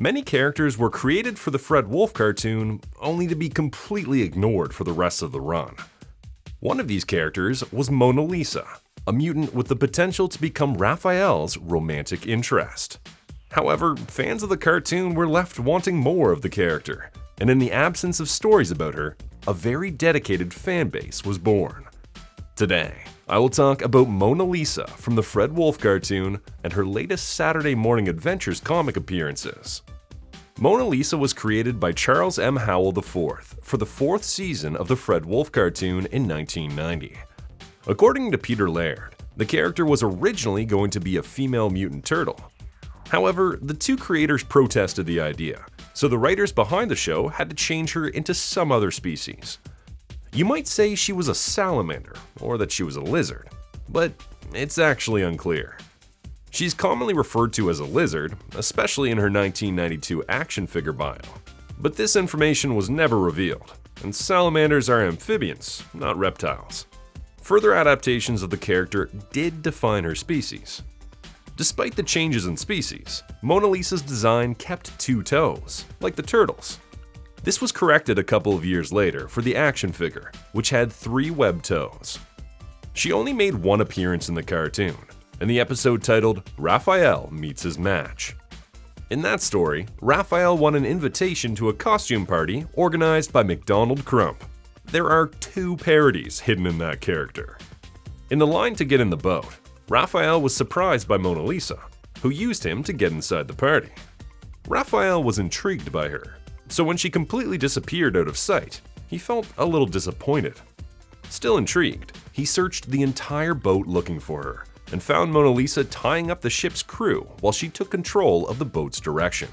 Many characters were created for the Fred Wolf cartoon, only to be completely ignored for the rest of the run. One of these characters was Mona Lisa, a mutant with the potential to become Raphael's romantic interest. However, fans of the cartoon were left wanting more of the character, and in the absence of stories about her, a very dedicated fan base was born. Today, I will talk about Mona Lisa from the Fred Wolf cartoon and her latest Saturday Morning Adventures comic appearances. Mona Lisa was created by Charles M. Howell IV for the 4th season of the Fred Wolf cartoon in 1990. According to Peter Laird, the character was originally going to be a female mutant turtle. However, the two creators protested the idea, so the writers behind the show had to change her into some other species. You might say she was a salamander, or that she was a lizard, but it's actually unclear. She's commonly referred to as a lizard, especially in her 1992 action figure bio, but this information was never revealed, and salamanders are amphibians, not reptiles. Further adaptations of the character did define her species. Despite the changes in species, Mona Lisa's design kept 2 toes, like the turtles. This was corrected a couple of years later for the action figure, which had 3 webbed toes. She only made one appearance in the cartoon, in the episode titled Raphael Meets His Match. In that story, Raphael won an invitation to a costume party organized by McDonald Crump. There are 2 parodies hidden in that character. In the line to get in the boat, Raphael was surprised by Mona Lisa, who used him to get inside the party. Raphael was intrigued by her, so when she completely disappeared out of sight, he felt a little disappointed. Still intrigued, he searched the entire boat looking for her, and found Mona Lisa tying up the ship's crew while she took control of the boat's direction.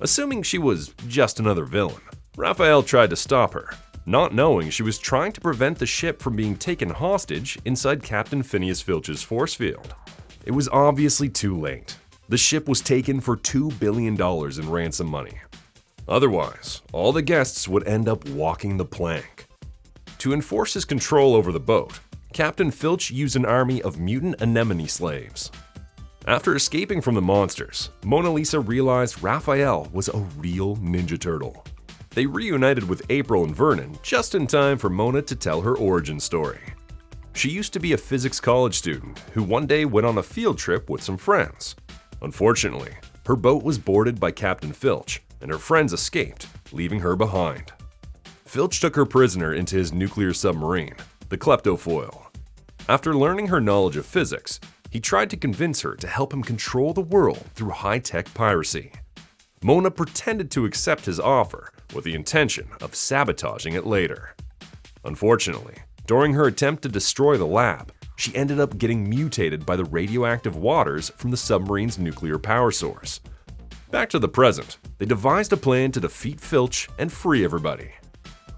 Assuming she was just another villain, Raphael tried to stop her, not knowing she was trying to prevent the ship from being taken hostage inside Captain Phineas Filch's force field. It was obviously too late. The ship was taken for $2 billion in ransom money. Otherwise, all the guests would end up walking the plank. To enforce his control over the boat, Captain Filch used an army of mutant anemone slaves. After escaping from the monsters, Mona Lisa realized Raphael was a real Ninja Turtle. They reunited with April and Vernon just in time for Mona to tell her origin story. She used to be a physics college student who one day went on a field trip with some friends. Unfortunately, her boat was boarded by Captain Filch, and her friends escaped, leaving her behind. Filch took her prisoner into his nuclear submarine, the Kleptofoil. After learning her knowledge of physics, he tried to convince her to help him control the world through high-tech piracy. Mona pretended to accept his offer with the intention of sabotaging it later. Unfortunately, during her attempt to destroy the lab, she ended up getting mutated by the radioactive waters from the submarine's nuclear power source. Back to the present, they devised a plan to defeat Filch and free everybody.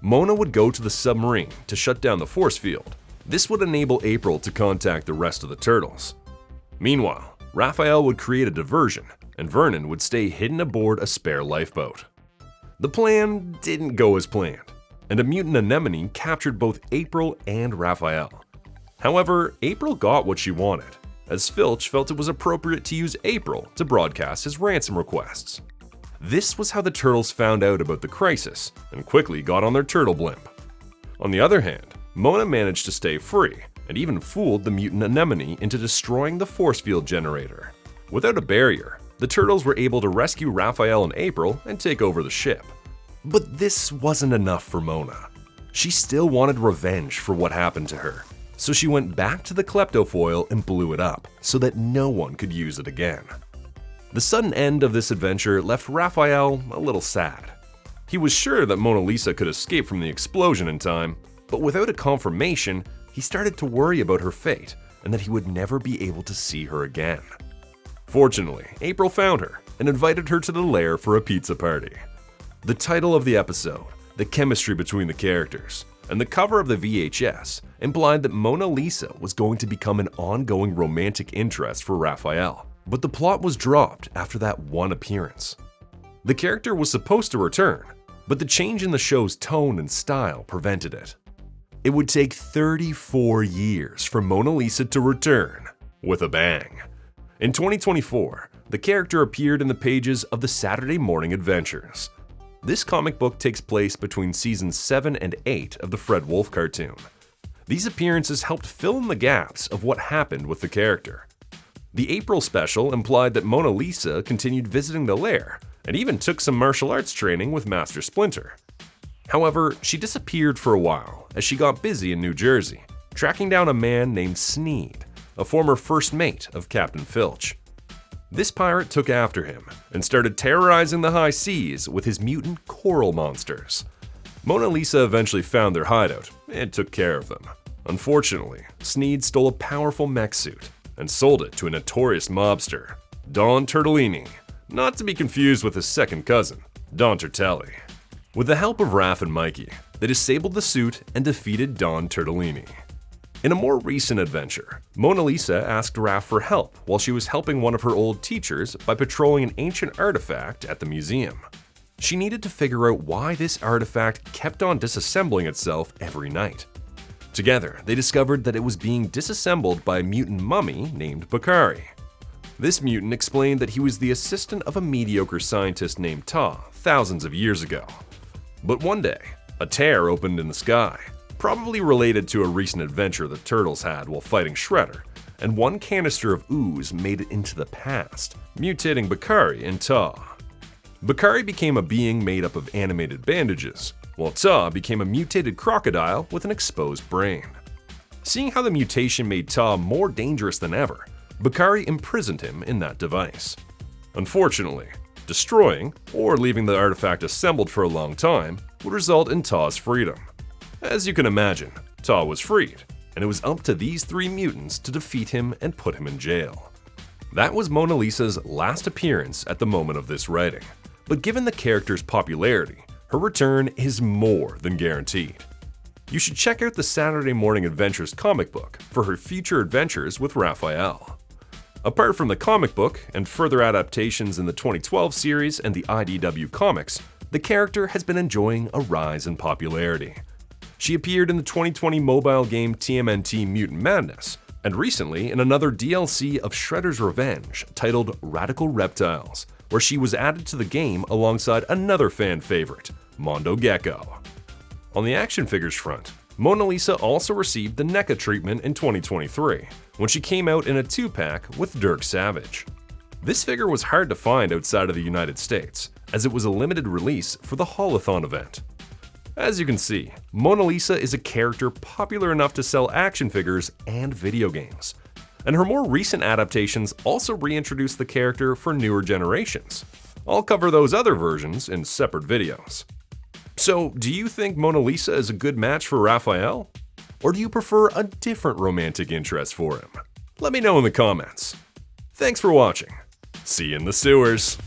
Mona would go to the submarine to shut down the force field. This would enable April to contact the rest of the turtles. Meanwhile, Raphael would create a diversion, and Vernon would stay hidden aboard a spare lifeboat. The plan didn't go as planned, and a mutant anemone captured both April and Raphael. However, April got what she wanted, as Filch felt it was appropriate to use April to broadcast his ransom requests. This was how the turtles found out about the crisis and quickly got on their turtle blimp. On the other hand, Mona managed to stay free and even fooled the mutant anemone into destroying the force field generator. Without a barrier, the turtles were able to rescue Raphael and April and take over the ship. But this wasn't enough for Mona. She still wanted revenge for what happened to her, so she went back to the Kleptofoil and blew it up so that no one could use it again. The sudden end of this adventure left Raphael a little sad. He was sure that Mona Lisa could escape from the explosion in time, but without a confirmation, he started to worry about her fate and that he would never be able to see her again. Fortunately, April found her and invited her to the lair for a pizza party. The title of the episode, the chemistry between the characters, and the cover of the VHS implied that Mona Lisa was going to become an ongoing romantic interest for Raphael, but the plot was dropped after that one appearance. The character was supposed to return, but the change in the show's tone and style prevented it. It would take 34 years for Mona Lisa to return with a bang. In 2024, the character appeared in the pages of the Saturday Morning Adventures. This comic book takes place between seasons 7 and 8 of the Fred Wolf cartoon. These appearances helped fill in the gaps of what happened with the character. The April special implied that Mona Lisa continued visiting the lair and even took some martial arts training with Master Splinter. However, she disappeared for a while as she got busy in New Jersey, tracking down a man named Sneed, a former first mate of Captain Filch. This pirate took after him and started terrorizing the high seas with his mutant coral monsters. Mona Lisa eventually found their hideout and took care of them. Unfortunately, Sneed stole a powerful mech suit and sold it to a notorious mobster, Don Turtellini, not to be confused with his second cousin, Don Turtelli. With the help of Raph and Mikey, they disabled the suit and defeated Don Turtellini. In a more recent adventure, Mona Lisa asked Raph for help while she was helping one of her old teachers by patrolling an ancient artifact at the museum. She needed to figure out why this artifact kept on disassembling itself every night. Together, they discovered that it was being disassembled by a mutant mummy named Bakari. This mutant explained that he was the assistant of a mediocre scientist named Ta thousands of years ago. But one day, a tear opened in the sky, probably related to a recent adventure the Turtles had while fighting Shredder, and one canister of ooze made it into the past, mutating Bakari and Ta. Bakari became a being made up of animated bandages, while Ta became a mutated crocodile with an exposed brain. Seeing how the mutation made Ta more dangerous than ever, Bakari imprisoned him in that device. Unfortunately, destroying or leaving the artifact assembled for a long time would result in Ta's freedom. As you can imagine, Ta was freed, and it was up to these three mutants to defeat him and put him in jail. That was Mona Lisa's last appearance at the moment of this writing, but given the character's popularity, her return is more than guaranteed. You should check out the Saturday Morning Adventures comic book for her future adventures with Raphael. Apart from the comic book and further adaptations in the 2012 series and the IDW comics, the character has been enjoying a rise in popularity. She appeared in the 2020 mobile game TMNT Mutant Madness, and recently in another DLC of Shredder's Revenge titled Radical Reptiles, where she was added to the game alongside another fan favorite, Mondo Gecko. On the action figures front, Mona Lisa also received the NECA treatment in 2023, when she came out in a 2-pack with Dirk Savage. This figure was hard to find outside of the United States, as it was a limited release for the Haulathon event. As you can see, Mona Lisa is a character popular enough to sell action figures and video games, and her more recent adaptations also reintroduce the character for newer generations. I'll cover those other versions in separate videos. So, do you think Mona Lisa is a good match for Raphael? Or do you prefer a different romantic interest for him? Let me know in the comments. Thanks for watching. See you in the sewers.